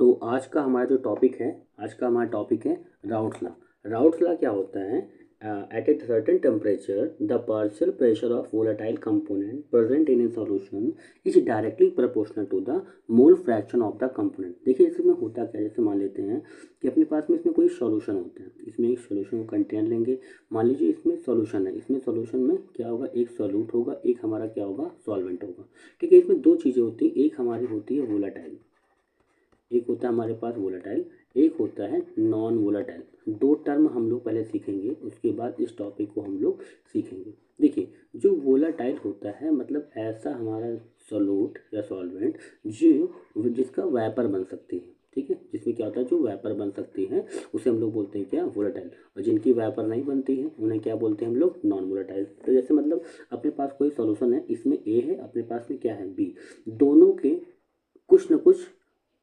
तो आज का हमारा टॉपिक है राउट्स लॉ। राउट्स लॉ क्या होता है? At a certain temperature the partial pressure of volatile component present in a solution is directly proportional to the mole fraction of the component. देखिए इसमें होता क्या है, जैसे मान लेते हैं कि अपने पास में इसमें कोई सॉल्यूशन होता है, इसमें एक सॉल्यूशन कंटेनर लेंगे। मान लीजिए इसमें सॉल्यूशन है, इसमें सॉल्यूशन में क्या होगा, एक सॉल्यूट होगा, एक हमारा क्या होगा, सॉल्वेंट होगा। ठीक है, इसमें दो चीज़ें होती हैं, एक हमारी होती है वोलेटाइल, एक होता है हमारे पास वोलेटाइल, एक होता है नॉन वोलेटाइल। दो टर्म हम लोग पहले सीखेंगे, उसके बाद इस टॉपिक को हम लोग सीखेंगे। देखिए जो वोलेटाइल होता है मतलब ऐसा हमारा सॉल्यूट या सॉल्वेंट जो जिसका वेपर बन सकती है। ठीक है, जिसमें क्या होता है, जो वेपर बन सकती है उसे हम लोग बोलते हैं क्या, वोलेटाइल। और जिनकी वेपर नहीं बनती है उन्हें क्या बोलते हैं हम लोग, नॉन वोलेटाइल। तो जैसे मतलब अपने पास कोई सॉल्यूशन है, इसमें ए है, अपने पास में क्या है, बी। दोनों के कुछ न कुछ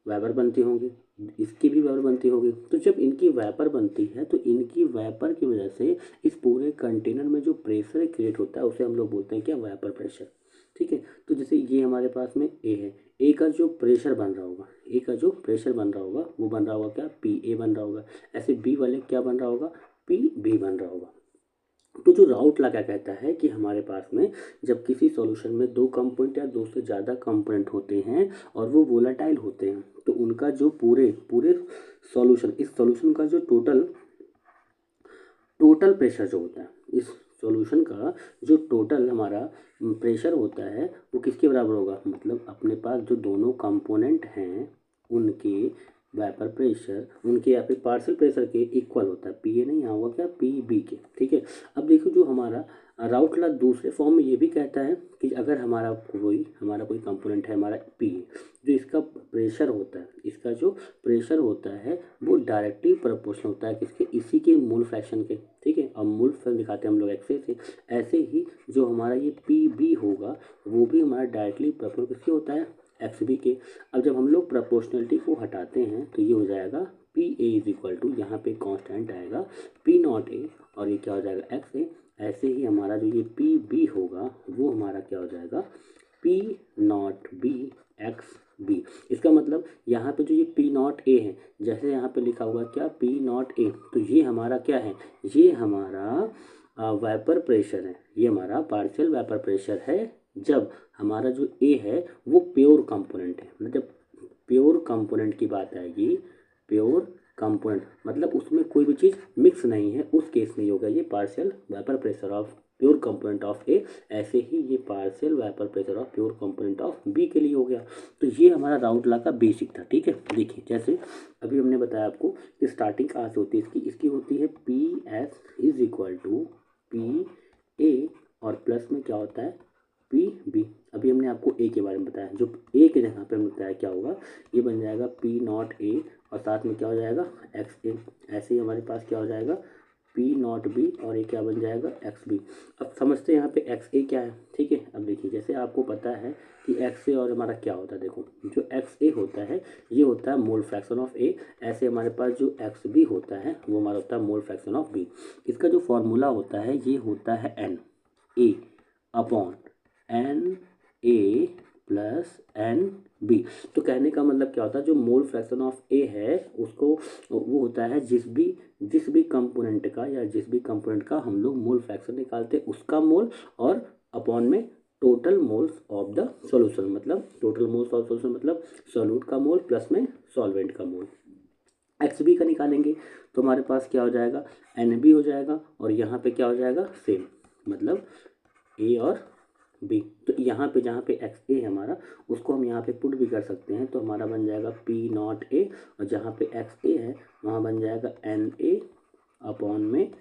वेपर बनती होंगी, इसकी भी वेपर बनती होगी। तो जब इनकी वेपर बनती है तो इनकी वेपर की वजह से इस पूरे कंटेनर में जो प्रेशर क्रिएट होता है उसे हम लोग बोलते हैं क्या, वेपर प्रेशर। ठीक है, तो जैसे ये हमारे पास में ए है, ए का जो प्रेशर बन रहा होगा, ए का जो प्रेशर बन रहा होगा वो बन रहा होगा क्या, पी ए बन रहा होगा। ऐसे बी वाले क्या बन रहा होगा, पी बी बन रहा होगा। तो जो राउट लॉ क्या कहता है कि हमारे पास में जब किसी सॉल्यूशन में दो कंपोनेंट या दो से ज़्यादा कंपोनेंट होते हैं और वो वोलेटाइल होते हैं तो उनका जो पूरे पूरे सॉल्यूशन, इस सॉल्यूशन का जो टोटल प्रेशर जो होता है, इस सॉल्यूशन का जो टोटल हमारा प्रेशर होता है वो किसके बराबर होगा, मतलब अपने पास जो दोनों कंपोनेंट हैं उनके वेपर प्रेशर, उनके या फिर पार्शियल प्रेशर के इक्वल होता है। पी ए नहीं, यहाँ होगा क्या, पी बी के। ठीक है, अब देखो जो हमारा राउट लॉ दूसरे फॉर्म में ये भी कहता है कि अगर हमारा कोई कंपोनेंट है हमारा पी ए, जो इसका प्रेशर होता है, इसका जो प्रेशर होता है वो डायरेक्टली प्रोपोर्शनल होता है किसके, इसी के मोल फ्रैक्शन के। ठीक है, अब मोल फ्रैक्शन दिखाते हैं हम लोग एक्स से। ऐसे ही जो हमारा ये पी बी होगा वो भी हमारा डायरेक्टली प्रोपोर्शनल किसके होता है, एक्स बी के। अब जब हम लोग प्रोपोर्शनलिटी को हटाते हैं तो ये हो जाएगा P A is equal to, यहाँ पे कांस्टेंट आएगा पी नॉट ए और ये क्या हो जाएगा, एक्स ए। ऐसे ही हमारा जो ये पी बी होगा वो हमारा क्या हो जाएगा, P naught B X B. इसका मतलब यहाँ पे जो ये पी नॉट ए है, जैसे यहाँ पे लिखा हुआ क्या, पी नॉट ए, तो ये हमारा क्या है, ये हमारा वेपर प्रेशर है, ये हमारा पार्शियल वेपर प्रेशर है जब हमारा जो ए है वो प्योर कंपोनेंट है। मतलब प्योर कंपोनेंट की बात आएगी, प्योर कंपोनेंट मतलब उसमें कोई भी चीज़ मिक्स नहीं है, उस केस में होगा ये partial vapour pressure of pure component of A. ऐसे ही ये partial vapour pressure of pure component of B के लिए हो गया। तो ये हमारा राउट लॉ का बेसिक था। ठीक है, देखिए जैसे अभी हमने बताया आपको कि स्टार्टिंग कहाँ से होती है इसकी होती है P S is equal to P A और प्लस में क्या होता है, पी बी। अभी हमने आपको ए के बारे में बताया, जो ए के जगह पे हमने बताया क्या होगा, ये बन जाएगा पी नॉट ए और साथ में क्या हो जाएगा, एक्स ए। ऐसे ही हमारे पास क्या हो जाएगा, पी नॉट बी और ये क्या बन जाएगा, एक्स बी। अब समझते हैं यहाँ पे एक्स ए क्या है। ठीक है, अब देखिए जैसे आपको पता है कि एक्स ए और हमारा क्या होता है, देखो जो एक्स ए होता है ये होता है मोल फ्रैक्शन ऑफ ए। ऐसे हमारे पास जो एक्स बी होता है वो हमारा होता है मोल फ्रैक्शन ऑफ बी। इसका जो फॉर्मूला होता है ये होता है N A upon N A plus N B. तो कहने का मतलब क्या होता है, जो मोल फ्रैक्शन ऑफ ए है उसको वो होता है जिस भी कंपोनेंट का या जिस भी कंपोनेंट का हम लोग मोल फ्रैक्शन निकालते हैं उसका मोल, और अपॉन में total moles of the solution, मतलब टोटल मोल्स ऑफ सॉल्यूशन मतलब सॉल्यूट का मोल प्लस में सॉल्वेंट का मोल। एक्स बी का निकालेंगे तो हमारे पास क्या हो जाएगा, एन बी हो जाएगा और यहाँ पे क्या हो जाएगा, सेम, मतलब ए और बी। तो यहाँ पे जहाँ पे एक्स ए है हमारा उसको हम यहाँ पे पुट भी कर सकते हैं, तो हमारा बन जाएगा पी नॉट ए और जहाँ पे एक्स ए है वहाँ बन जाएगा एन ए अपॉन में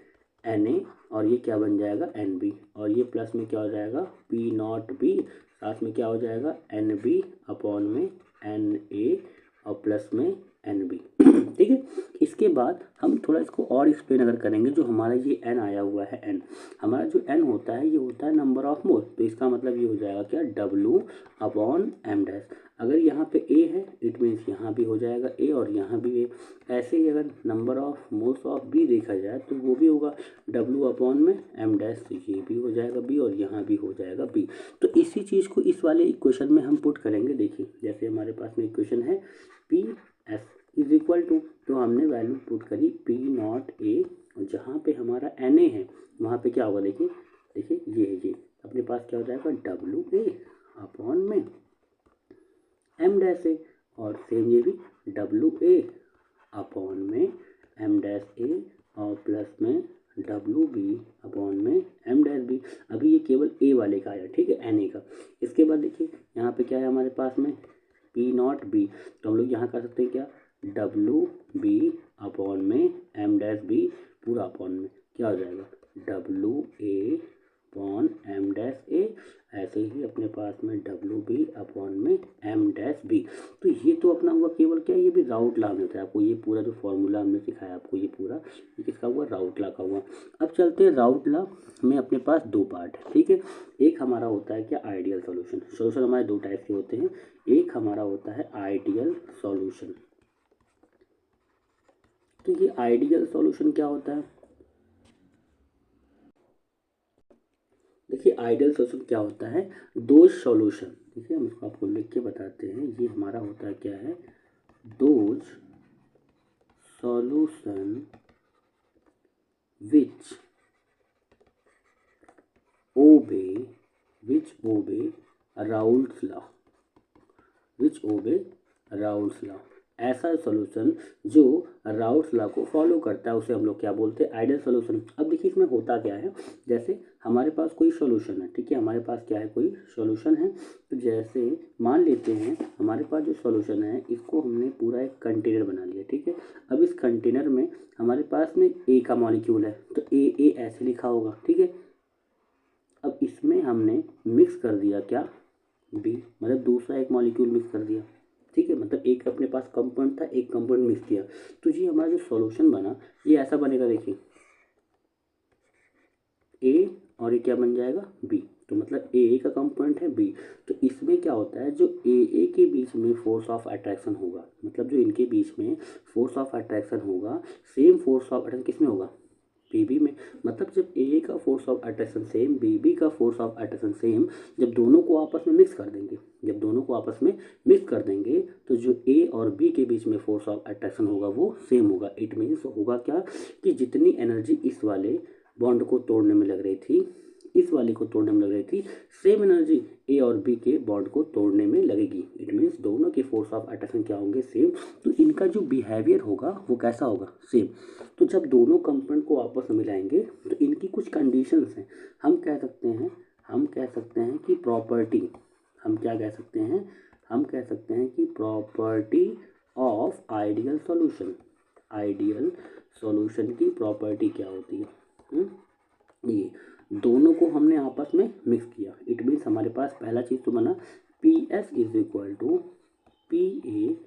एन ए और ये क्या बन जाएगा, एन बी। और ये प्लस में क्या हो जाएगा, पी नॉट बी, साथ में क्या हो जाएगा, एन बी अपॉन में एन ए और प्लस में एन बी। ठीक है, इसके बाद हम थोड़ा इसको और एक्सप्लेन अगर करेंगे, जो हमारा ये एन आया हुआ है, एन हमारा जो एन होता है ये होता है नंबर ऑफ मोल। तो इसका मतलब ये हो जाएगा क्या, डब्लू अपॉन एम डैश। अगर यहाँ पे ए है इट मीन्स यहाँ भी हो जाएगा ए और यहाँ भी ए। ऐसे ही अगर number of moles of B देखा जाए तो वो भी होगा डब्लू अपॉन में एम डैश, तो ये भी हो जाएगा बी और यहाँ भी हो जाएगा बी। तो इसी चीज़ को इस वाले इक्वेशन में हम पुट करेंगे। देखिए जैसे हमारे पास में इक्वेशन है P S is equal to, तो हमने वैल्यू पुट करी पी नॉट ए, जहाँ पे हमारा एन ए है वहाँ पे क्या होगा, देखिए देखिए ये अपने पास क्या हो जाएगा डब्ल्यू ए अपॉन में एम डैश ए, और सेम ये भी डब्ल्यू ए अपॉन में एम डैश ए और प्लस में डब्ल्यू बी अपॉन में एम डैश बी। अभी ये केवल ए वाले का आया, ठीक है, एन ए का। इसके बाद देखिए यहाँ पे क्या है हमारे पास में पी नॉट बी, तो हम लोग यहाँ कर सकते हैं क्या, डब्ल्यू बी अपॉन में एम डैश बी पूरा अपॉन में क्या हो जाएगा W A upon M dash A, ऐसे ही अपने पास में डब्ल्यू बी अपॉन में एम डैश बी। तो ये तो अपना हुआ केवल क्या, ये भी राउट लॉ में होता है। आपको ये पूरा जो फॉर्मूला हमने सिखाया आपको ये पूरा, ये किसका हुआ, राउट लॉ का हुआ। अब चलते हैं राउट लॉ में अपने पास दो पार्ट है, ठीक है। एक हमारा होता है क्या, आइडियल सॉल्यूशन। सॉल्यूशन हमारे दो टाइप के होते हैं, एक हमारा होता है आइडियल सॉल्यूशन। तो ये आइडियल सॉल्यूशन क्या होता है, देखिए आइडियल सॉल्यूशन क्या होता है, दो सॉल्यूशन, ठीक है, हम इसको आपको लिख के बताते हैं। ये हमारा होता है क्या है, दोज सॉल्यूशन विच ओबे राउल्स लॉ, विच ओबे राउल्स लॉ। ऐसा सॉल्यूशन जो राउल्स लॉ को फॉलो करता है उसे हम लोग क्या बोलते हैं, आइडियल सॉल्यूशन। अब देखिए इसमें होता क्या है, जैसे हमारे पास कोई सॉल्यूशन है, ठीक है, हमारे पास क्या है, कोई सॉल्यूशन है। तो जैसे मान लेते हैं हमारे पास जो सॉल्यूशन है इसको हमने पूरा एक कंटेनर बना लिया, ठीक है। अब इस कंटेनर में हमारे पास में ए का मॉलिक्यूल है, तो ए ऐसे लिखा होगा, ठीक है। अब इसमें हमने मिक्स कर दिया क्या, बी, मतलब दूसरा एक मॉलिक्यूल मिक्स कर दिया, ठीक है। मतलब एक अपने पास कंपाउंड था, एक कंपाउंड मिक्स किया, तो ये हमारा जो सॉल्यूशन बना ये ऐसा बनेगा, देखिए ए और ये क्या बन जाएगा बी। तो मतलब ए का कंपाउंड है बी, तो इसमें क्या होता है, जो ए के बीच में फोर्स ऑफ अट्रैक्शन होगा, मतलब जो इनके बीच में फोर्स ऑफ अट्रैक्शन होगा, सेम फोर्स ऑफ अट्रैक्शन किसमें होगा, बीबी में। मतलब जब ए का फोर्स ऑफ अट्रैक्शन सेम, बीबी का फोर्स ऑफ अट्रैक्शन सेम, जब दोनों को आपस में मिक्स कर देंगे, जब दोनों को आपस में मिक्स कर देंगे तो जो ए और बी के बीच में फोर्स ऑफ अट्रैक्शन होगा वो सेम होगा। इट मीन्स होगा क्या, कि जितनी एनर्जी इस वाले बॉन्ड को तोड़ने में लग रही थी, इस वाले को तोड़ने में लग रही थी, सेम एनर्जी ए और बी के बॉन्ड को तोड़ने में लगेगी। इट मीन्स दोनों के फोर्स ऑफ अट्रैक्शन क्या होंगे, सेम। तो इनका जो बिहेवियर होगा वो कैसा होगा, सेम। तो जब दोनों कंपाउंड को आपस में मिलाएंगे तो इनकी कुछ कंडीशंस हैं, हम कह सकते हैं कि प्रॉपर्टी, हम क्या कह सकते हैं, हम कह सकते हैं कि property of ideal solution, ideal solution की प्रॉपर्टी क्या होती है, ये दोनों को हमने आपस में मिक्स किया। इट मीन्स हमारे पास पहला चीज़ तो बना P S is equal to P A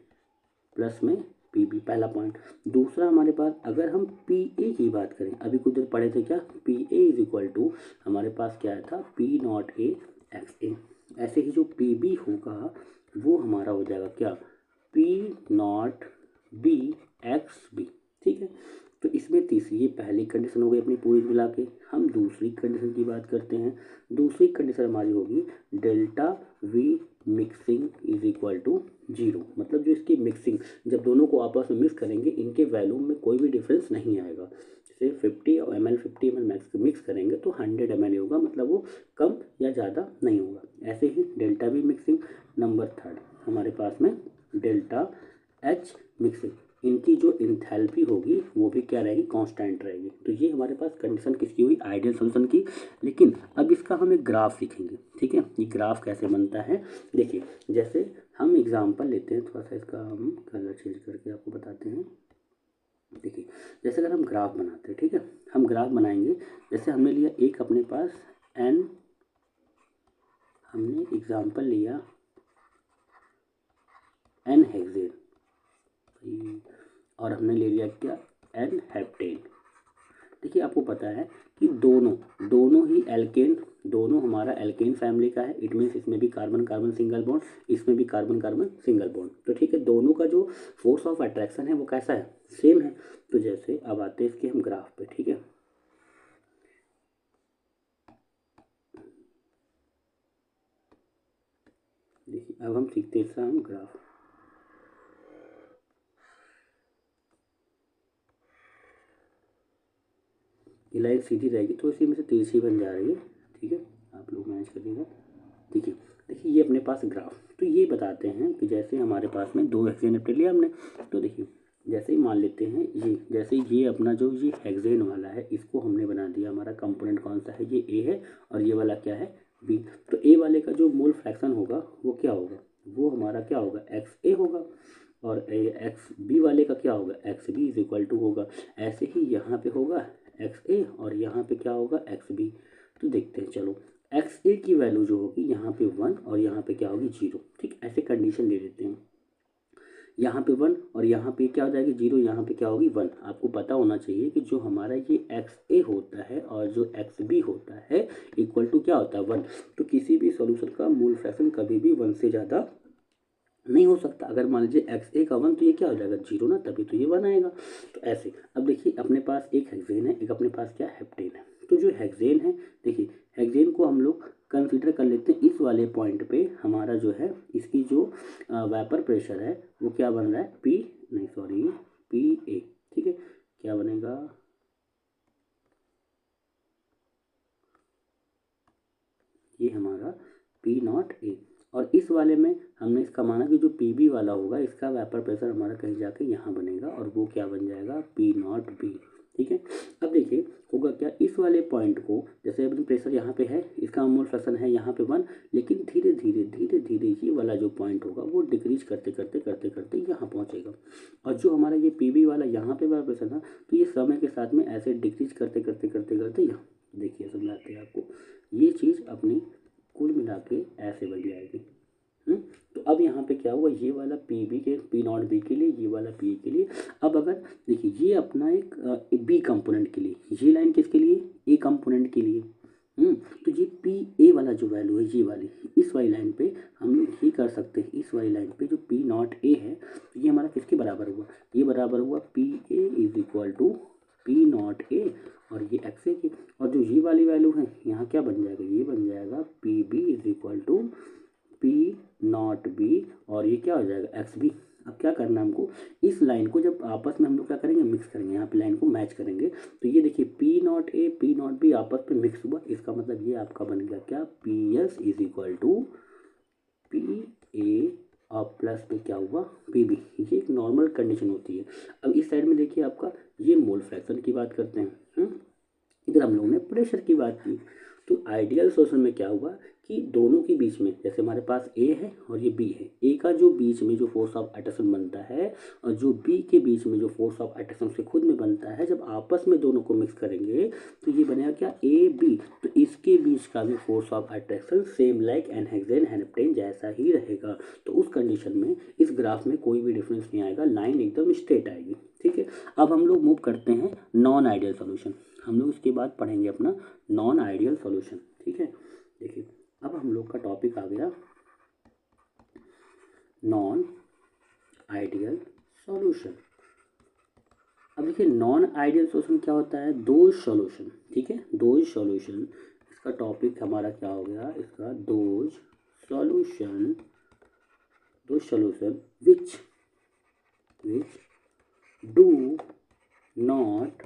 plus में पी बी, पहला पॉइंट। दूसरा हमारे पास अगर हम पी ए की बात करें, अभी कुछ देर पढ़े थे क्या, P A is equal to हमारे पास क्या था, P naught A X A. ऐसे ही जो पी बी होगा वो हमारा हो जाएगा क्या, P naught B X B, ठीक है। तो इसमें तीसरी, ये पहली कंडीशन हो गई अपनी पूरी मिला के। हम दूसरी कंडीशन की बात करते हैं। दूसरी कंडीशन हमारी होगी delta V mixing is equal to zero, मतलब जो इसकी मिक्सिंग, जब दोनों को आपस में मिक्स करेंगे इनके वैल्यू में कोई भी डिफरेंस नहीं आएगा। जैसे 50 ml 50 ml मिक्स करेंगे तो 100 ml होगा, मतलब वो कम या ज़्यादा नहीं होगा। ऐसे ही delta V mixing. Number third हमारे पास में डेल्टा एच मिक्सिंग, इनकी जो इंथैल्पी होगी वो भी क्या रहेगी, कांस्टेंट रहेगी। तो ये हमारे पास कंडीशन किसकी हुई, आइडियल सॉल्यूशन की। लेकिन अब इसका हम एक ग्राफ सीखेंगे, ठीक है। ये ग्राफ कैसे बनता है, देखिए जैसे हम एग्जांपल लेते हैं, थोड़ा सा इसका हम कलर चेंज करके आपको बताते हैं। देखिए जैसे अगर हम ग्राफ बनाते हैं, ठीक है, हम ग्राफ बनाएंगे। जैसे हमने लिया एक अपने पास एन, हमने एग्जांपल लिया एन हेक्सेन, और हमने ले लिया क्या, एन हेप्टेन। देखिए आपको पता है कि दोनों ही एल्केन, दोनों हमारा एल्केन फैमिली का है। इट मीन्स इसमें भी कार्बन कार्बन सिंगल बॉन्ड, इसमें भी कार्बन कार्बन सिंगल बॉन्ड। तो ठीक है, दोनों का जो फोर्स ऑफ अट्रैक्शन है वो कैसा है, सेम है। तो जैसे अब आते हैं इसके हम ग्राफ पे, ठीक है। देखिए अब हम सीखते हैं इसका हम ग्राफ। ये लाइन सीधी रहेगी, थोड़ी सी में से तिरछी बन जा रही है, ठीक है, आप लोग मैनेज करिएगा। देखिए देखिए ये अपने पास ग्राफ, तो ये बताते हैं कि जैसे हमारे पास में दो हेक्सेन निपट लिया हमने, तो देखिए जैसे ही मान लेते हैं ये, जैसे ये अपना जो ये हेक्सेन वाला है इसको हमने बना दिया, हमारा कंपोनेंट कौन सा है, ये ए है, और ये वाला क्या है, बी। तो ए वाले का जो मोल फ्रैक्शन होगा वो क्या होगा, वो हमारा क्या होगा, एक्स ए होगा, और एक्स बी वाले का क्या होगा, X B is equal to होगा। ऐसे ही यहाँ पे होगा एक्स ए, और यहाँ पे क्या होगा, एक्स बी। तो देखते हैं, चलो एक्स ए की वैल्यू जो होगी यहाँ पे 1 और यहाँ पे क्या होगी 0, ठीक, ऐसे कंडीशन ले लेते हैं। यहाँ पे 1 और यहाँ पे क्या हो जाएगी 0, यहाँ पे क्या होगी 1। आपको पता होना चाहिए कि जो हमारा ये एक्स ए होता है और जो एक्स बी होता है इक्वल टू क्या होता है 1। तो किसी भी सॉल्यूशन का मोल फ्रैक्शन कभी भी 1 से ज़्यादा नहीं हो सकता। अगर मान लीजिए एक्स ए का 1 तो ये क्या हो जाएगा 0 ना, तभी तो ये 1 आएगा। तो ऐसे अब देखिए अपने पास एक हेक्सेन है, एक अपने पास क्या हेप्टेन है। तो जो हेक्सेन है, देखिए हेक्सेन को हम लोग कंसीडर कर लेते हैं इस वाले पॉइंट पे, हमारा जो है इसकी जो वेपर प्रेशर है वो क्या बन रहा है, पी ए, ठीक है, क्या बनेगा, ये हमारा पी नॉट ए। और इस वाले में हमने इसका माना कि जो पी बी वाला होगा इसका वेपर प्रेशर हमारा कहीं जाके यहाँ बनेगा, और वो क्या बन जाएगा, पी नॉट बी, ठीक है। अब देखिए होगा क्या, इस वाले पॉइंट को जैसे अपनी प्रेशर यहाँ पे है, इसका मोल फ्रैक्शन है यहाँ पे 1, लेकिन धीरे धीरे ये वाला जो पॉइंट होगा वो डिक्रीज करते यहाँ पहुँचेगा। और जो हमारा ये पी बी वाला यहाँ पे वेपर प्रेशर था, तो ये समय के साथ में ऐसे डिक्रीज करते यहाँ, देखिए समझाते हैं आपको, ये चीज़ अपनी कुल मिला के ऐसे बन जाएगी। तो अब यहाँ पे क्या हुआ, ये वाला पी बी के पी नॉट बी के लिए, ये वाला पी के लिए। अब अगर देखिए ये अपना एक बी कंपोनेंट के लिए, ये लाइन किसके लिए, ए कंपोनेंट के लिए। तो ये पी ए वाला जो वैल्यू है ये वाली, इस वाली लाइन पे हम लोग ये कर सकते हैं, इस वाली लाइन पे जो पी नॉट ए है, तो ये हमारा किसके बराबर हुआ, ये बराबर हुआ P A is equal to P naught A, और ये एक्स ए की। और जो ये वाली वैल्यू है यहाँ क्या बन जाएगा, ये बन जाएगा P B is equal to P naught B, और ये क्या हो जाएगा एक्स बी। अब क्या करना है हमको, इस लाइन को जब आपस में हम लोग क्या करेंगे, मिक्स करेंगे, यहाँ पे लाइन को मैच करेंगे। तो ये देखिए P naught A P naught B आपस में मिक्स हुआ, इसका मतलब ये आपका बन गया क्या, P S is equal to P A और प्लस में क्या हुआ पी बी। ये एक नॉर्मल कंडीशन होती है। अब इस साइड में देखिए आपका ये मोल फ्रैक्शन की बात करते हैं, इधर हम लोगों ने प्रेशर की बात की। तो आइडियल सॉल्यूशन में क्या हुआ कि दोनों के बीच में, जैसे हमारे पास ए है और ये बी है, ए का जो बीच में जो फोर्स ऑफ अट्रैक्शन बनता है और जो बी के बीच में जो फोर्स ऑफ अट्रैक्शन उसके खुद में बनता है, जब आपस में दोनों को मिक्स करेंगे तो ये बनेगा क्या, ए बी। तो इसके बीच का भी force of attraction same like an hexane heptane जैसा ही रहेगा। तो उस कंडीशन में इस ग्राफ में कोई भी डिफरेंस नहीं आएगा, लाइन एकदम स्ट्रेट आएगी, ठीक है। अब हम लोग मूव करते हैं नॉन आइडियल सॉल्यूशन, हम लोग इसके बाद पढ़ेंगे अपना नॉन आइडियल सॉल्यूशन, ठीक है। देखिए अब हम लोग का टॉपिक आ गया नॉन आइडियल सॉल्यूशन। अब देखिए नॉन आइडियल सॉल्यूशन क्या होता है, दो सॉल्यूशन, ठीक है, दो सॉल्यूशन। इसका टॉपिक हमारा क्या हो गया, इसका दो solution which do not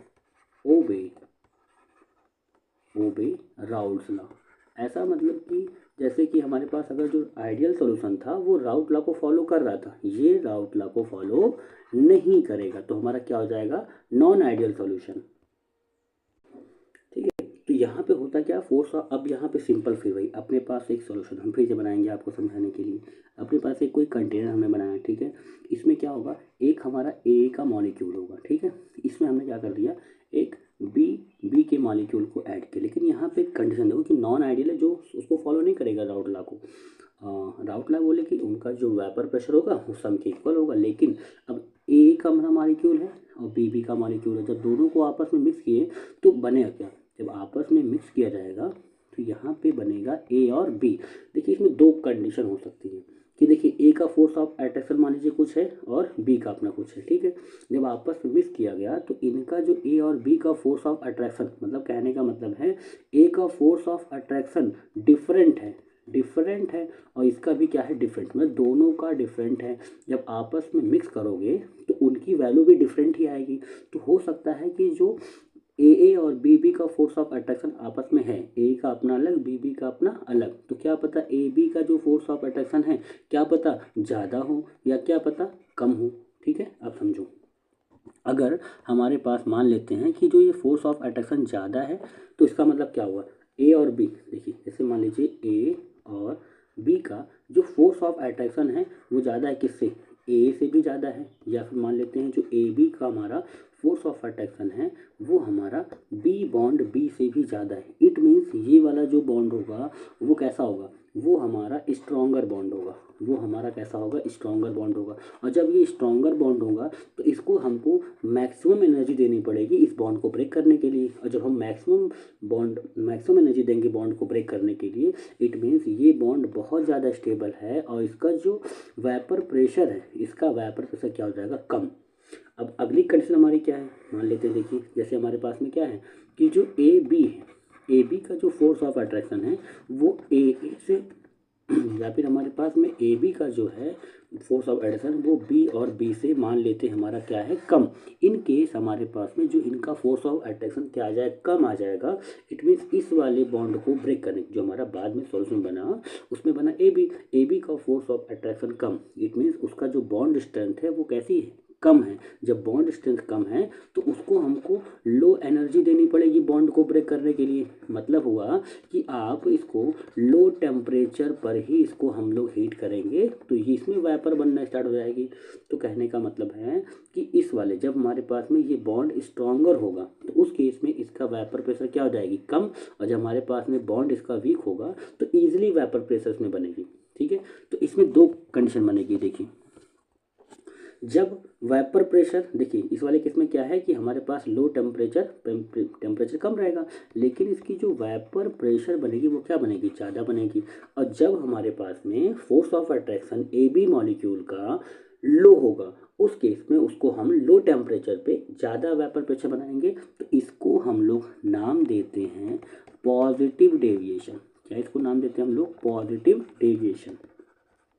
obey Raoult's law. ऐसा मतलब कि जैसे कि हमारे पास अगर जो आइडियल सॉल्यूशन था वो राउल्ट लॉ को फॉलो कर रहा था, ये राउल्ट लॉ को फॉलो नहीं करेगा, तो हमारा क्या हो जाएगा, नॉन आइडियल सॉल्यूशन, ठीक है। तो यहाँ पे होता क्या, फोर्स। अब यहाँ पे सिंपल फिर वही, अपने पास एक सॉल्यूशन हम फिर से बनाएंगे आपको समझाने के लिए। अपने पास एक कोई कंटेनर हमने बनाया, ठीक है। इसमें क्या होगा, एक हमारा ए का मॉलिक्यूल होगा, ठीक है। इसमें हमने क्या कर दिया, एक बी के मॉलिक्यूल को ऐड किया, लेकिन यहाँ पे एक कंडीशन देखो कि नॉन आइडियल है, जो उसको फॉलो नहीं करेगा राउल्ट लॉ को। राउल्ट लॉ बोले कि उनका जो वेपर प्रेशर होगा वो सम के इक्वल होगा, लेकिन अब ए का मॉलिक्यूल है और बी का मॉलिक्यूल है, जब दोनों को आपस में मिक्स किए तो बनेगा क्या, जब आपस में मिक्स किया जाएगा तो यहाँ पे बनेगा ए और बी। देखिए इसमें दो कंडीशन हो सकती है कि देखिए ए का फोर्स ऑफ अट्रैक्शन मान लीजिए कुछ है और बी का अपना कुछ है, ठीक है। जब आपस में मिक्स किया गया तो इनका जो ए और बी का फोर्स ऑफ अट्रैक्शन, मतलब कहने का मतलब है ए का फोर्स ऑफ अट्रैक्शन डिफरेंट है और इसका भी क्या है, डिफरेंट, मतलब दोनों का डिफरेंट है। जब आपस में मिक्स करोगे तो उनकी वैल्यू भी डिफरेंट ही आएगी। तो हो सकता है कि जो ए और बी का फोर्स ऑफ अट्रैक्शन आपस में है, ए का अपना अलग, बी का अपना अलग, तो क्या पता ए बी का जो फोर्स ऑफ अट्रैक्शन है क्या पता ज़्यादा हो या क्या पता कम हो। ठीक है, अब समझो, अगर हमारे पास मान लेते हैं कि जो ये फोर्स ऑफ अट्रैक्शन ज़्यादा है तो इसका मतलब क्या हुआ, ए और बी, देखिए जैसे मान लीजिए ए और बी का जो फोर्स ऑफ अट्रैक्शन है वो ज़्यादा है किससे, ए से भी ज़्यादा है, या फिर मान लेते हैं जो ए बी का हमारा फोर्स ऑफ अट्रैक्शन है वो हमारा बी बॉन्ड बी से भी ज़्यादा है। इट मीन्स ये वाला जो बॉन्ड होगा वो कैसा होगा, वो हमारा स्ट्रॉन्गर बॉन्ड होगा, वो हमारा कैसा होगा, स्ट्रॉन्गर बॉन्ड होगा। और जब ये स्ट्रॉन्गर बॉन्ड होगा तो इसको हमको मैक्सिमम एनर्जी देनी पड़ेगी इस बॉन्ड को ब्रेक करने के लिए, और जब हम मैक्सिमम एनर्जी देंगे बॉन्ड को ब्रेक करने के लिए, इट मीन्स ये बॉन्ड बहुत ज़्यादा स्टेबल है और इसका जो वेपर प्रेशर है, इसका वेपर प्रेशर क्या हो जाएगा, कम। अब अगली कंडीशन हमारी क्या है, मान लेते हैं, देखिए जैसे हमारे पास में क्या है कि जो ए बी है, ए बी का जो फोर्स ऑफ अट्रैक्शन है वो ए से या फिर हमारे पास में ए बी का जो है फोर्स ऑफ एडिशन वो बी और बी से मान लेते हैं हमारा क्या है, कम। इन केस हमारे पास में जो इनका फोर्स ऑफ अट्रैक्शन क्या आ जाए, कम आ जाएगा। इट मीन्स इस वाले बॉन्ड को ब्रेक करने जो हमारा बाद में सॉल्यूशन बना उसमें बना ए बी का force of attraction come, it means उसका जो बॉन्ड स्ट्रेंथ है वो कैसी है, कम है। जब बॉन्ड स्ट्रेंथ कम है तो उसको हमको लो एनर्जी देनी पड़ेगी बॉन्ड को ब्रेक करने के लिए। मतलब हुआ कि आप इसको लो टेम्परेचर पर ही इसको हम लोग हीट करेंगे तो ये इसमें वाइपर बनना स्टार्ट हो जाएगी। तो कहने का मतलब है कि इस वाले जब हमारे पास में ये बॉन्ड स्ट्रॉन्गर होगा तो उस केस में इसका वाइपर प्रेशर क्या हो जाएगी, कम। और जब हमारे पास में बॉन्ड इसका वीक होगा तो ईजिली वाइपर प्रेशर इसमें बनेगी। ठीक है, तो इसमें दो कंडीशन बनेगी। देखिए जब वेपर प्रेशर, देखिए इस वाले केस में क्या है कि हमारे पास लो टेम्परेचर कम रहेगा, लेकिन इसकी जो वेपर प्रेशर बनेगी वो क्या बनेगी, ज़्यादा बनेगी। और जब हमारे पास में force of attraction A B molecule का लो होगा उस केस में उसको हम लो टेम्परेचर पे ज़्यादा वेपर प्रेशर बनाएंगे। तो इसको हम लोग नाम देते हैं पॉजिटिव डेविएशन। क्या इसको नाम देते हैं हम लोग, पॉजिटिव डेविएशन।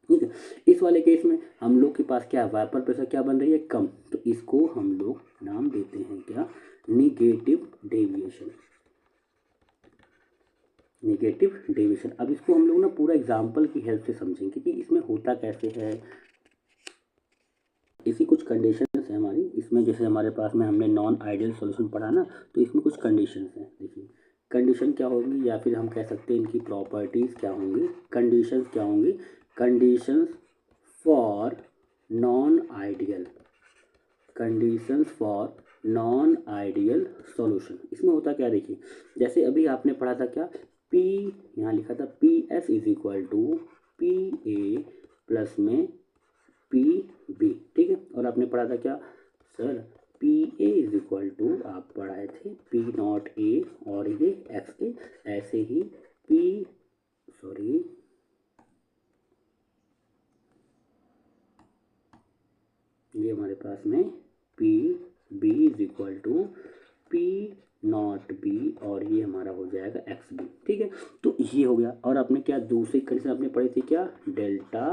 ठीक है, इस वाले केस में हम लोग के पास क्या है, वेपर प्रेशर क्या बन रही है, कम। तो इसको हम लोग नाम देते हैं क्या, निगेटिव डेविएशन। Negative deviation. अब इसको हम लोग ना पूरा एग्जाम्पल की हेल्प से समझेंगे कि इसमें होता कैसे है। इसी कुछ कंडीशंस है हमारी इसमें, जैसे हमारे पास में हमने नॉन आइडियल सॉल्यूशन पढ़ा ना, तो इसमें कुछ कंडीशंस हैं। देखिए कंडीशन क्या होगी, या फिर हम कह सकते हैं इनकी प्रॉपर्टीज़ क्या होंगी, कंडीशंस क्या होंगी, conditions for non ideal, conditions for non ideal solution. इसमें होता क्या, देखिए जैसे अभी आपने पढ़ा था क्या, पी, यहाँ लिखा था P S is equal to P A plus में पी बी। ठीक है, और आपने पढ़ा था क्या sir, P A is equal to, आप पढ़ाए थे पी नॉट ए और ये एक्स ए, ऐसे ही पी, सॉरी ये हमारे पास में P B is equal to P naught B और ये हमारा हो जाएगा एक्स बी। ठीक है, तो ये हो गया। और आपने क्या दूसरी कंडीशन आपने पढ़ी थी क्या, delta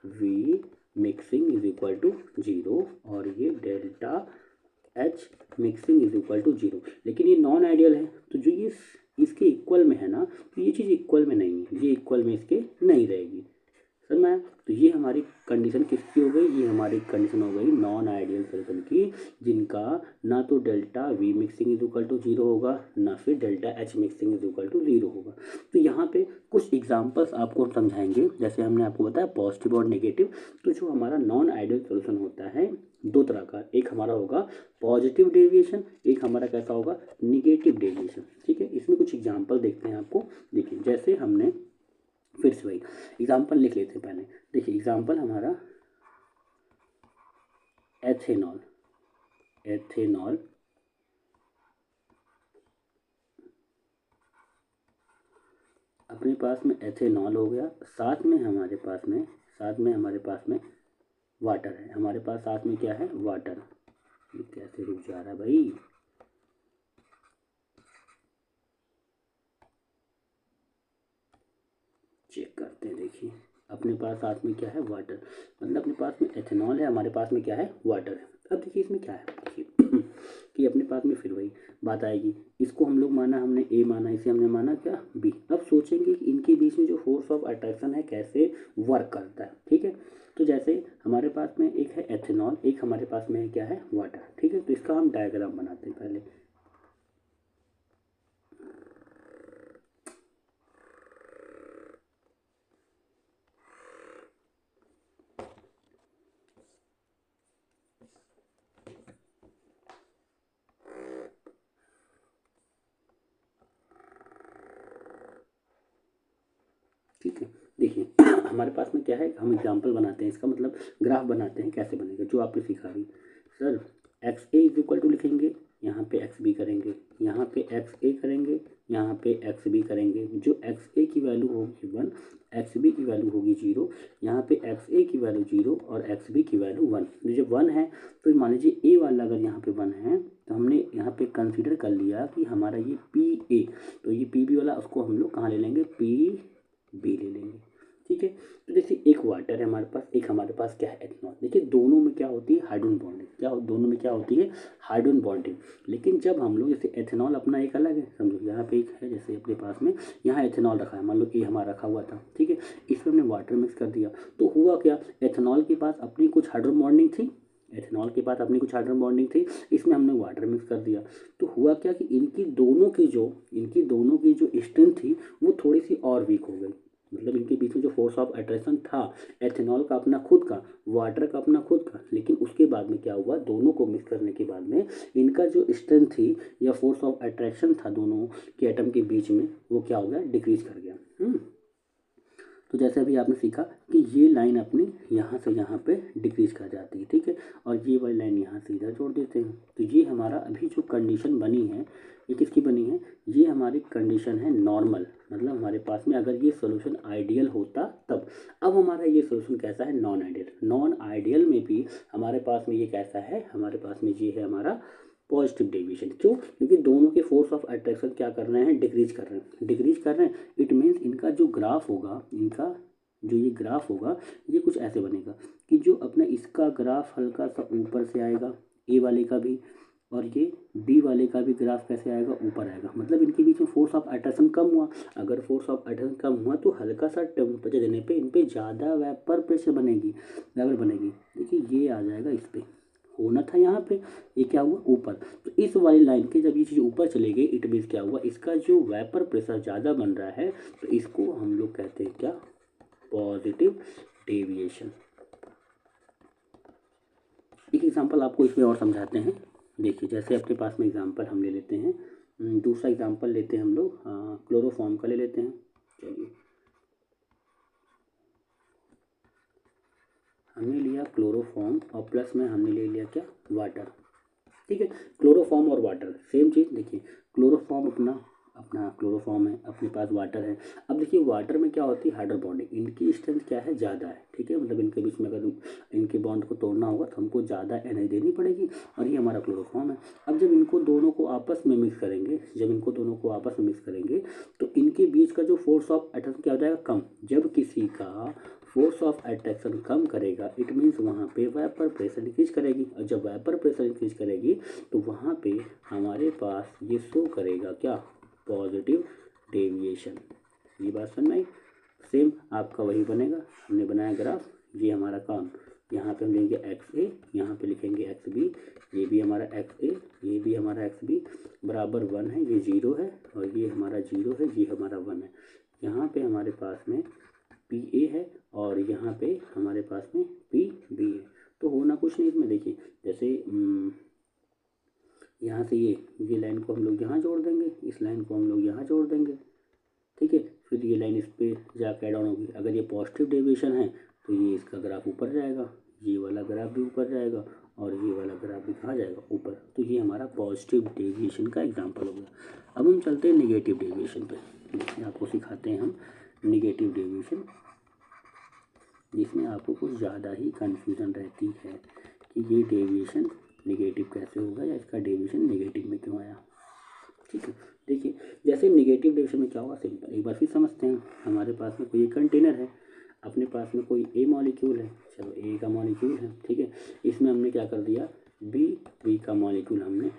V mixing is equal to 0 और ये delta H mixing is equal to 0। लेकिन ये नॉन आइडियल है तो जो ये इसके इक्वल में है ना, तो ये चीज़ इक्वल में नहीं है, ये इक्वल में इसके नहीं रहेगी। समझ में आया? तो ये हमारी कंडीशन किसकी हो गई, ये हमारी कंडीशन हो गई नॉन आइडियल सॉल्यूशन की, जिनका ना तो delta V mixing is equal to 0 होगा ना फिर delta H mixing is equal to 0 होगा। तो यहाँ पे कुछ एग्जांपल्स आपको हम समझाएंगे, जैसे हमने आपको बताया पॉजिटिव और नेगेटिव। तो जो हमारा नॉन आइडियल सॉल्यूशन होता है दो तरह का, एक हमारा होगा पॉजिटिव डेविएशन, एक हमारा कैसा होगा, निगेटिव डेविएशन। ठीक है, इसमें कुछ एग्जाम्पल देखते हैं आपको। देखिए जैसे हमने फिर से वही एग्जाम्पल लिख लेते हैं पहले। देखिए एग्जाम्पल हमारा एथेनॉल, एथेनॉल अपने पास में एथेनॉल हो गया, साथ में हमारे पास में वाटर है, हमारे पास साथ में क्या है, वाटर। ये कैसे रुक जा रहा है भाई, चेक करते हैं। देखिए अपने पास साथ में क्या है, वाटर, मतलब अपने पास में एथेनॉल है, हमारे पास में क्या है, वाटर है। अब देखिए इसमें क्या है, देखिए कि अपने पास में फिर वही बात आएगी, इसको हम लोग माना हमने ए माना, इसे हमने माना क्या बी। अब सोचेंगे कि इनके बीच में जो फोर्स ऑफ अट्रैक्शन है कैसे वर्क करता है। ठीक है, तो जैसे हमारे पास में एक है एथेनॉल, एक हमारे पास में है क्या है वाटर। ठीक है, तो इसका हम डायग्राम बनाते हैं पहले। ठीक है, देखिए हमारे पास में क्या है, हम एग्जाम्पल बनाते हैं इसका, मतलब ग्राफ बनाते हैं कैसे बनेगा, जो आपने सीखा भी। Sir X A is equal to लिखेंगे, यहाँ पे एक्स बी करेंगे, यहाँ पे एक्स ए करेंगे, यहाँ पे एक्स बी करेंगे। जो एक्स ए की वैल्यू होगी 1, एक्स बी की वैल्यू होगी 0, यहाँ पे एक्स ए की वैल्यू 0 और एक्स बी की वैल्यू 1। तो जब 1 है तो मान लीजिए ए वाला अगर यहाँ पे 1 है तो हमने यहाँ पे कंसीडर कर लिया कि हमारा ये पी ए, तो ये पी बी वाला उसको हम लोग कहाँ ले लेंगे, पी बी ले लेंगे। ठीक है, तो जैसे एक वाटर है हमारे पास, एक हमारे पास क्या है एथेनॉल। देखिए दोनों में क्या होती है हाइड्रोजन बॉन्डिंग, दोनों में क्या होती है हाइड्रोजन बॉन्डिंग। लेकिन जब हम लोग जैसे एथेनॉल अपना एक अलग है, समझो यहाँ पे एक है, जैसे अपने पास में यहाँ एथेनॉल रखा है, मान लो ये हमारा रखा हुआ था। ठीक है, इसमें हमने वाटर मिक्स कर दिया, तो हुआ क्या, एथेनॉल के पास अपनी कुछ हाइड्रोजन बॉन्डिंग थी, एथेनॉल के पास अपनी कुछ हाइड्रोजन बॉन्डिंग थी, इसमें हमने वाटर मिक्स कर दिया। तो हुआ क्या कि इनकी दोनों की जो स्ट्रेंथ थी वो थोड़ी सी और वीक हो गई। मतलब इनके बीच में जो फोर्स ऑफ अट्रैक्शन था, एथेनॉल का अपना खुद का, वाटर का अपना खुद का, लेकिन उसके बाद में क्या हुआ, दोनों को मिक्स करने के बाद में इनका जो स्ट्रेंथ थी या फोर्स ऑफ अट्रैक्शन था दोनों के एटम के बीच में, वो क्या हो गया, डिक्रीज कर गया। तो जैसे अभी आपने सीखा कि ये लाइन अपनी यहाँ से यहाँ पे डिक्रीज कर जाती है। ठीक है, और ये वाली लाइन यहाँ से इधर जोड़ देते हैं। तो ये हमारा अभी जो कंडीशन बनी है, ये किसकी बनी है, ये हमारी कंडीशन है नॉर्मल, मतलब हमारे पास में अगर ये सोल्यूशन आइडियल होता तब। अब हमारा ये सोल्यूशन कैसा है, नॉन आइडियल। नॉन आइडियल में भी हमारे पास में ये कैसा है, हमारे पास में ये है हमारा पॉजिटिव डेविएशन। क्यों, क्योंकि दोनों के फोर्स ऑफ अट्रैक्शन क्या कर रहे हैं, डिक्रीज कर रहे हैं, डिक्रीज कर रहे हैं। इट मीन्स इनका जो ग्राफ होगा, इनका जो ये ग्राफ होगा, ये कुछ ऐसे बनेगा कि जो अपना इसका ग्राफ हल्का सा ऊपर से आएगा, ए वाले का भी, और ये बी वाले का भी ग्राफ कैसे आएगा, ऊपर आएगा। मतलब इनके बीच में फोर्स ऑफ अट्रैक्शन कम हुआ। अगर फोर्स ऑफ अट्रैक्शन कम हुआ तो हल्का सा टेम्परेचर देने पे इन पे ज़्यादा वेपर प्रेशर बनेगी, वेपर बनेगी। देखिए ये आ जाएगा, इस पर होना था यहाँ पे, ये क्या हुआ ऊपर। तो इस वाली लाइन के जब ये चीज़ ऊपर चली गई, इट मीन्स क्या हुआ, इसका जो वेपर प्रेशर ज़्यादा बन रहा है, तो इसको हम लोग कहते हैं क्या, पॉजिटिव डेविएशन। एक एग्जांपल आपको इसमें और समझाते हैं। देखिए जैसे अपने पास में एग्जांपल हम ले लेते हैं, दूसरा एग्जांपल लेते हैं हम लोग क्लोरोफॉर्म का ले लेते हैं। चलिए हमने लिया क्लोरोफॉर्म और प्लस में हमने ले लिया क्या, वाटर। ठीक है, क्लोरोफॉर्म और वाटर सेम चीज़। देखिए क्लोरोफॉर्म अपना अपना क्लोरोफॉर्म है, अपने पास वाटर है। अब देखिए वाटर में क्या होती है, हाइड्रोजन बॉन्डिंग, इनकी स्ट्रेंथ क्या है, ज़्यादा है। ठीक है, मतलब इनके बीच में अगर इनके बॉन्ड को तोड़ना होगा तो हमको ज़्यादा एनर्जी देनी पड़ेगी, और ये हमारा क्लोरोफॉर्म है। अब जब इनको दोनों को आपस में मिक्स करेंगे, तो इनके बीच का जो फोर्स ऑफ अट्रैक्शन क्या हो जाएगा, कम। जब किसी का फोर्स ऑफ अट्रैक्शन कम करेगा, इट मीन्स वहाँ पे वेपर प्रेशर इंक्रीज करेगी, और जब वेपर प्रेशर इंक्रीज करेगी तो वहाँ पे हमारे पास ये शो करेगा क्या, पॉजिटिव डेविएशन। ये बात समझ में आई। सेम आपका वही बनेगा, हमने बनाया ग्राफ, ये हमारा काम, यहाँ पे हम लेंगे एक्स ए, यहाँ पे लिखेंगे एक्स बी, ये भी हमारा एक्स ए, ये भी हमारा एक्स बी बराबर 1 है, ये 0 है, और ये हमारा 0 है, ये हमारा 1 है। यहाँ पे हमारे पास में पी ए है, और यहाँ पे हमारे पास में पी बी है। तो होना कुछ नहीं इसमें, देखिए जैसे यहाँ से ये लाइन को हम लोग यहाँ जोड़ देंगे, इस लाइन को हम लोग यहाँ जोड़ देंगे। ठीक है, फिर ये लाइन इस पर जाकर ऐड ऑन होगी। अगर ये पॉजिटिव डेविएशन है तो ये इसका ग्राफ ऊपर जाएगा, ये वाला ग्राफ भी ऊपर जाएगा, और ये वाला ग्राफ भी कहाँ जाएगा, ऊपर। तो ये हमारा पॉजिटिव डेविएशन का एग्जांपल हो गया। अब हम चलते हैं नेगेटिव डेविएशन पे, जिसमें आपको सिखाते हैं हम नेगेटिव डेविएशन, जिसमें आपको कुछ ज़्यादा ही कन्फ्यूज़न रहती है कि ये डेविएशन नेगेटिव कैसे होगा, या इसका डेविएशन नेगेटिव में क्यों आया। ठीक है, देखिए जैसे नेगेटिव डेविएशन में क्या होगा, सिंपल एक बार फिर समझते हैं। हमारे पास में कोई एक कंटेनर है, अपने पास में कोई ए मॉलिक्यूल है, चलो ए का मॉलिक्यूल है। ठीक है, इसमें हमने क्या कर दिया, बी का मॉलिक्यूल हमने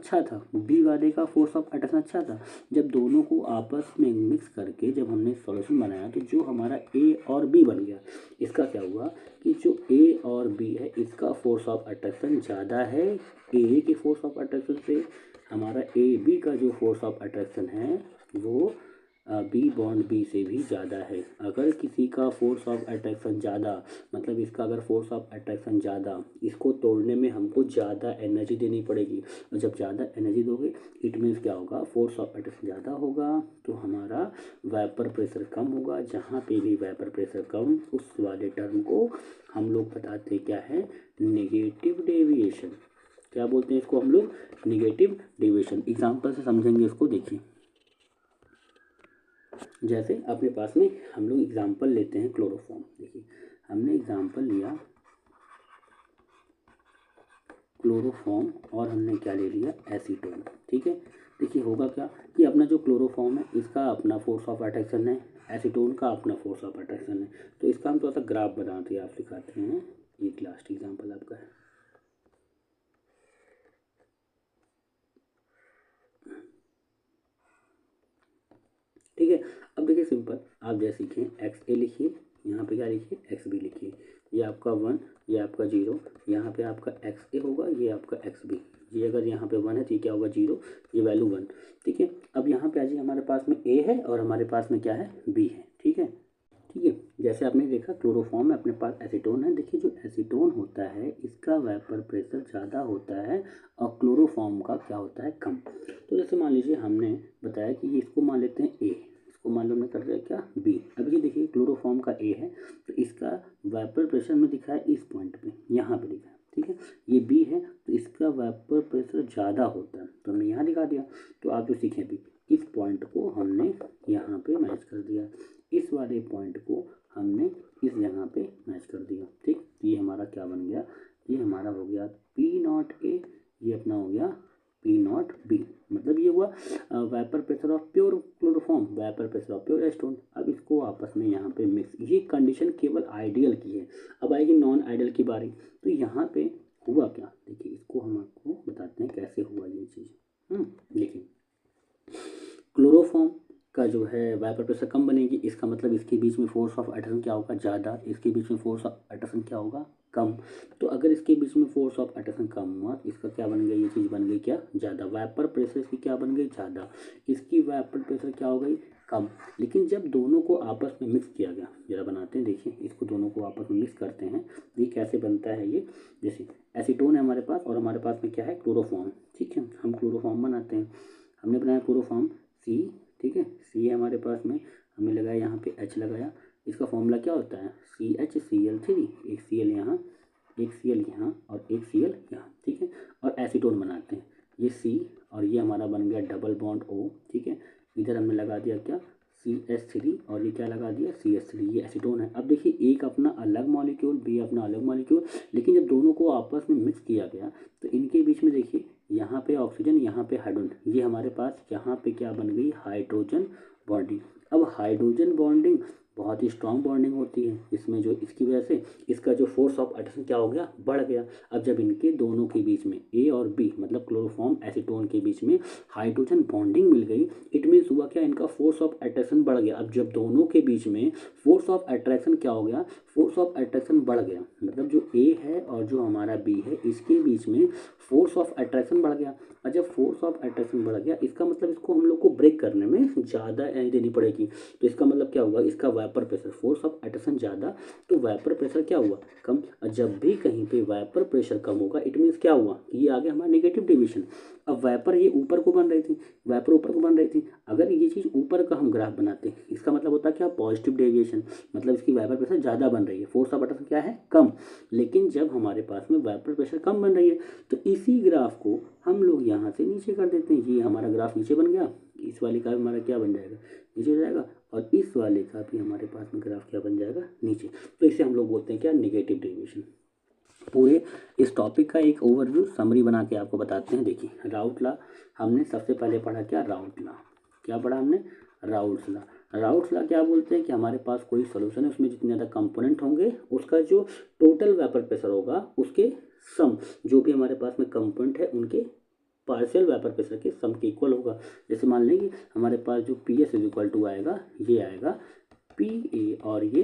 अच्छा था, बी वाले का फोर्स ऑफ अट्रैक्शन अच्छा था। जब दोनों को आपस में मिक्स करके जब हमने सॉल्यूशन बनाया तो जो हमारा ए और बी बन गया, इसका क्या हुआ कि जो ए और बी है इसका फोर्स ऑफ अट्रैक्शन ज़्यादा है ए के फोर्स ऑफ अट्रैक्शन से। हमारा ए बी का जो फोर्स ऑफ अट्रैक्शन है वो बी बॉन्ड बी से भी ज़्यादा है। अगर किसी का फोर्स ऑफ अट्रैक्शन ज़्यादा, मतलब इसका अगर फोर्स ऑफ अट्रैक्शन ज़्यादा, इसको तोड़ने में हमको ज़्यादा एनर्जी देनी पड़ेगी, और जब ज़्यादा एनर्जी दोगे इट मीन्स क्या होगा, फोर्स ऑफ अट्रैक्शन ज़्यादा होगा तो हमारा वेपर प्रेशर कम होगा। जहाँ पे भी वेपर प्रेशर कम, उस वाले टर्म को हम लोग बताते क्या है, नेगेटिव डेविएशन। क्या बोलते हैं इसको हम लोग, नेगेटिव डेविएशन। एग्जाम्पल से समझेंगे इसको। देखिए जैसे अपने पास में हम लोग एग्जाम्पल लेते हैं क्लोरोफॉर्म। देखिए हमने एग्जाम्पल लिया क्लोरोफॉर्म और हमने क्या ले लिया, एसीटोन। ठीक है, देखिए होगा क्या कि अपना जो क्लोरोफॉर्म है इसका अपना फोर्स ऑफ अट्रैक्शन है, एसीटोन का अपना फोर्स ऑफ अट्रैक्शन है। तो इसका हम थोड़ा सा ग्राफ बनाते हैं, आप सिखाते हैं। एक लास्ट एग्जाम्पल आपका है। ठीक है, अब देखिए सिंपल, आप जैसे सीखें एक्स ए लिखिए, यहाँ पे क्या लिखिए, एक्स बी लिखिए। ये आपका 1, ये आपका 0, यहाँ पे आपका एक्स ए होगा, ये आपका एक्स बी। ये अगर यहाँ पे 1 है तो ये क्या होगा 0, ये वैल्यू 1। ठीक है, अब यहाँ पे आ जाइए, हमारे पास में ए है और हमारे पास में क्या है, बी है। ठीक है, ठीक है, जैसे आपने देखा क्लोरोफॉर्म में अपने पास एसीटोन है। देखिए जो एसीटोन होता है इसका वेपर प्रेशर ज़्यादा होता है और क्लोरोफॉर्म का क्या होता है, कम। तो जैसे मान लीजिए हमने बताया कि इसको मान लेते हैं ए, इसको मान लो हमने कर दिया क्या, बी। अब ये देखिए क्लोरोफॉर्म का ए है तो इसका वेपर प्रेशर में दिखा है इस पॉइंट पे, यहाँ पे लिखा है। ठीक है, ये बी है तो इसका वेपर प्रेशर ज़्यादा होता है तो हमने यहाँ दिखा दिया। तो आप जो सीखें अभी, इस पॉइंट को हमने यहाँ पे मैच कर दिया, इस वाले पॉइंट को हमने इस जगह पे मैच कर दिया। ठीक, ये हमारा क्या बन गया, ये हमारा हो गया पी नॉट ए, ये अपना हो गया पी नॉट बी। मतलब ये हुआ vapour pressure of pure chloroform, vapour pressure of pure acetone. अब इसको आपस में यहाँ पे मिक्स, ये कंडीशन केवल आइडियल की है। अब आएगी नॉन आइडियल की बारी। तो यहाँ पे हुआ क्या, देखिए इसको हम आपको बताते हैं कैसे हुआ ये चीज़। देखिए क्लोरोफॉर्म का जो है वेपर प्रेशर कम बनेगी, इसका मतलब इसके बीच में फोर्स ऑफ अट्रैक्शन क्या होगा, ज़्यादा, इसके बीच में फोर्स ऑफ अट्रैक्शन क्या होगा, कम। तो अगर इसके बीच में फोर्स ऑफ अट्रैक्शन कम हुआ तो इसका क्या बन गया, ये चीज़ बन गई क्या, ज़्यादा। वेपर प्रेशर इसकी क्या बन गई, ज़्यादा, इसकी वेपर प्रेशर क्या हो गई, कम। लेकिन जब दोनों को आपस में मिक्स किया गया, जरा बनाते हैं, देखिए इसको दोनों को आपस में मिक्स करते हैं, ये कैसे बनता है। ये जैसे एसीटोन है हमारे पास और हमारे पास में क्या है, क्लोरोफॉर्म। ठीक है, हम क्लोरोफॉर्म बनाते हैं, हमने बनाया क्लोरोफॉर्म सी। ठीक है, सी है हमारे पास में, हमने लगाया यहाँ पे एच लगाया। इसका फॉर्मूला क्या होता है, CH Cl3, एक Cl यहाँ, एक Cl यहाँ और एक Cl यहाँ। ठीक है, और एसीटोन बनाते हैं, ये C और ये हमारा बन गया डबल बॉन्ड O। ठीक है, इधर हमने लगा दिया क्या, CH3 और ये क्या लगा दिया, CH3, ये एसीटोन है। अब देखिए एक अपना अलग मॉलिक्यूल, बी अपना अलग मॉलिक्यूल, लेकिन जब दोनों को आपस में मिक्स किया गया तो इनके बीच में देखिए यहाँ पे ऑक्सीजन, यहाँ पे हाइड्रोजन, ये हमारे पास यहाँ पे क्या बन गई, हाइड्रोजन बॉन्डिंग। अब हाइड्रोजन बॉन्डिंग बहुत ही स्ट्रांग बॉन्डिंग होती है इसमें, जो इसकी वजह से इसका जो फोर्स ऑफ अट्रैक्शन क्या हो गया, बढ़ गया। अब जब इनके दोनों के बीच में ए और बी मतलब क्लोरोफॉर्म एसीटोन के बीच में हाइड्रोजन बॉन्डिंग मिल गई, इट मीन्स हुआ क्या, इनका फोर्स ऑफ अट्रैक्शन बढ़ गया। अब जब दोनों के बीच में फोर्स ऑफ अट्रैक्शन क्या हो गया, फोर्स ऑफ अट्रैक्शन बढ़ गया, मतलब जो ए है और जो हमारा बी है इसके बीच में फोर्स ऑफ अट्रैक्शन बढ़ गया। और जब फोर्स ऑफ अट्रैक्शन बढ़ गया इसका मतलब इसको हम लोग को ब्रेक करने में ज़्यादा एनर्जी देनी पड़ेगी। तो इसका मतलब क्या हुआ, इसका vapour pressure, force of attraction ज़्यादा तो वेपर प्रेशर क्या हुआ, कम। और जब भी कहीं पे वेपर प्रेशर कम होगा इट मीन्स क्या हुआ, ये आ गया हमारा नेगेटिव डेविएशन। अब वेपर ये ऊपर को बन रही थी, वेपर ऊपर को बन रही थी, अगर ये चीज़ ऊपर का हम ग्राफ बनाते हैं इसका मतलब होता है क्या, पॉजिटिव डेविएशन, मतलब इसकी वेपर प्रेशर ज़्यादा बन रही है, फोर्स ऑफ अट्रैक्शन क्या है, कम। लेकिन जब हमारे पास में वेपर प्रेशर कम बन रही है तो इसी ग्राफ को हम लोग यहाँ से नीचे कर देते हैं, ये हमारा ग्राफ नीचे बन गया, इस वाले का भी हमारा क्या बन जाएगा, नीचे हो जाएगा, और इस वाले का भी हमारे पास में ग्राफ क्या बन जाएगा, नीचे। तो इसे हम लोग बोलते हैं क्या, नेगेटिव डेविएशन। पूरे इस टॉपिक का एक ओवरव्यू समरी बना के आपको बताते हैं। देखिए राउट लॉ हमने सबसे पहले पढ़ा क्या, राउट लॉ। क्या पढ़ा हमने, राउट्स लॉ। राउट्स लॉ क्या बोलते हैं कि हमारे पास कोई सोल्यूशन है, उसमें जितने ज़्यादा कंपोनेंट होंगे उसका जो टोटल वेपर प्रेशर होगा उसके सम, जो भी हमारे पास में कंपोनेंट है उनके पार्शियल वेपर प्रेशर के सम के इक्वल होगा। जैसे मान लें कि हमारे पास जो P S is equal to आएगा, ये आएगा पी ए और ये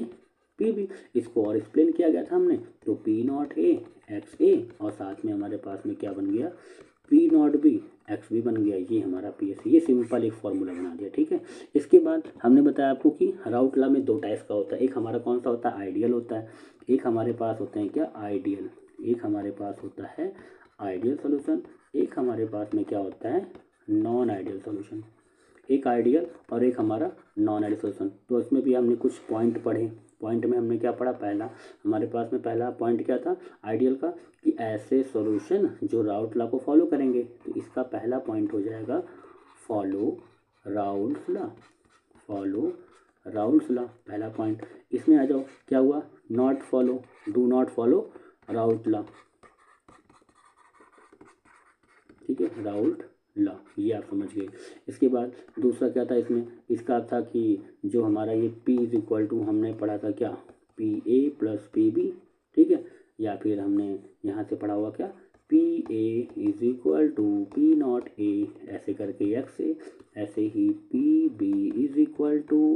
पी बी। इसको और एक्सप्लेन किया गया था हमने, तो P naught A X A और साथ में हमारे पास में क्या बन गया, P naught B X B बन गया। ये हमारा पी एस, ये सिंपल एक फॉर्मूला बना दिया, ठीक है। इसके बाद हमने बताया आपको कि राउट लॉ में दो टाइप्स का होता है। एक हमारा कौन सा होता है, आइडियल होता है। एक हमारे पास होते हैं क्या, आइडियल। एक हमारे पास होता है आइडियल सोल्यूशन, एक हमारे पास में क्या होता है, नॉन आइडियल सोल्यूशन। एक आइडियल और एक हमारा नॉन आइडियल सोल्यूशन। तो इसमें भी हमने कुछ पॉइंट पढ़े। पॉइंट में हमने क्या पढ़ा, पहला हमारे पास में पहला पॉइंट क्या था आइडियल का, कि ऐसे सॉल्यूशन जो राउट लॉ को फॉलो करेंगे। तो इसका पहला पॉइंट हो जाएगा follow Raoult's law, follow Raoult's law, पहला पॉइंट। इसमें आ जाओ, क्या हुआ, not follow, do not follow Raoult law, ठीक है, राउल्ट लॉ, ये आप समझ गए। इसके बाद दूसरा क्या था इसमें, इसका था कि जो हमारा ये P इज इक्वल टू, हमने पढ़ा था क्या, P A plus P B, ठीक है। या फिर हमने यहाँ से पढ़ा हुआ क्या, P A is equal to P naught A ऐसे करके एक्स ए, ऐसे ही P B is equal to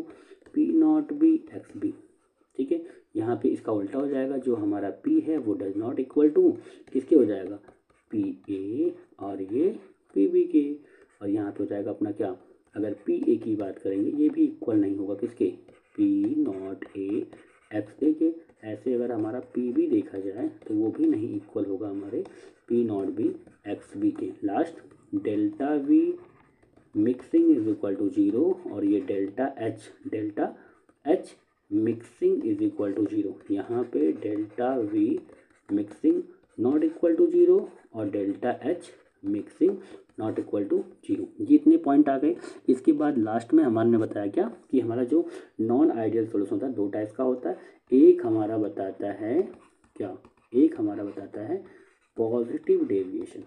P naught B X B, ठीक है। यहाँ पे इसका उल्टा हो जाएगा, जो हमारा P है वो डज नॉट इक्वल टू किसके हो जाएगा, पी ए और ये पी बी के। और यहाँ पे हो जाएगा अपना क्या, अगर पी ए की बात करेंगे ये भी इक्वल नहीं होगा किसके, पी नॉट ए एक्स ए के। ऐसे अगर हमारा पी बी देखा जाए तो वो भी नहीं इक्वल होगा हमारे P naught B X B के। Last delta V mixing is equal to 0 और ये delta H mixing is equal to 0। यहाँ पे delta V mixing not equal to 0 और delta H mixing not equal to 0। ये इतने पॉइंट आ गए। इसके बाद लास्ट में हमारे ने बताया क्या, कि हमारा जो नॉन आइडियल सोल्यूशन होता है दो टाइप्स का होता है। एक हमारा बताता है क्या, एक हमारा बताता है पॉजिटिव डेविएशन,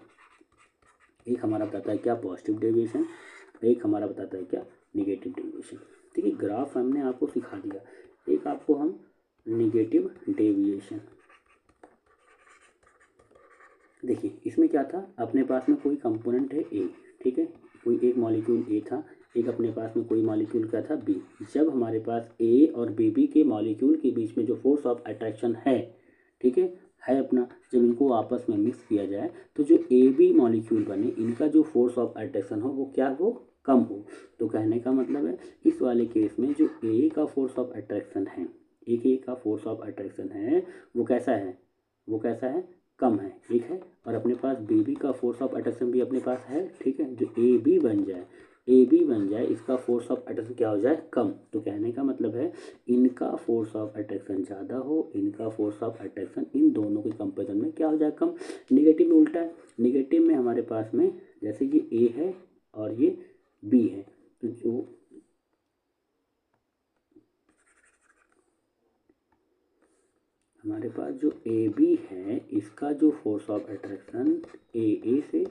एक हमारा बताता है क्या, पॉजिटिव डेविएशन, एक हमारा बताता है क्या, निगेटिव डेविएशन, ठीक है। ग्राफ हमने आपको सिखा दिया। एक आपको हम निगेटिव डेविएशन, देखिए इसमें क्या था, अपने पास में कोई कंपोनेंट है ए, ठीक है, कोई एक मॉलिक्यूल ए था, एक अपने पास में कोई मॉलिक्यूल क्या था बी। जब हमारे पास ए और बी के मॉलिक्यूल के बीच में जो फोर्स ऑफ अट्रैक्शन है, ठीक है अपना, जब इनको आपस में मिक्स किया जाए तो जो ए बी मॉलिक्यूल बने, इनका जो फोर्स ऑफ अट्रैक्शन हो वो क्या हो, कम हो। तो कहने का मतलब है इस वाले केस में जो ए का फोर्स ऑफ अट्रैक्शन है, ए का फोर्स ऑफ अट्रैक्शन है वो कैसा है, वो कैसा है, कम है, ठीक है। और अपने पास बी बी का फोर्स ऑफ अट्रैक्शन भी अपने पास है, ठीक है। जो ए बी बन जाए इसका फोर्स ऑफ अट्रैक्शन क्या हो जाए, कम। तो कहने का मतलब है इनका फोर्स ऑफ अट्रैक्शन ज़्यादा हो, इनका फोर्स ऑफ अट्रैक्शन इन दोनों के कंपेरिजन में क्या हो जाए, कम। निगेटिव में उल्टा है, निगेटिव में हमारे पास में जैसे ये ए है और ये बी है, तो जो हमारे पास जो ए बी है इसका जो फोर्स ऑफ अट्रैक्शन ए से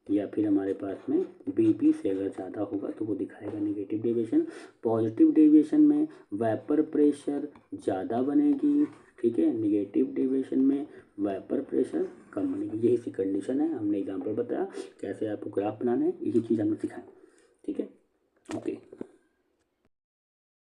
या फिर हमारे पास में बी बी से अगर ज़्यादा होगा तो वो दिखाएगा निगेटिव डेविएशन। पॉजिटिव डेविएशन में वेपर प्रेशर ज़्यादा बनेगी, ठीक है। निगेटिव डेविएशन में वेपर प्रेशर कम बनेगी। यही सी कंडीशन है, हमने एग्जाम्पल बताया कैसे आपको ग्राफ बनाना है, यही चीज़ हमने सिखाई, ठीक है, ओके।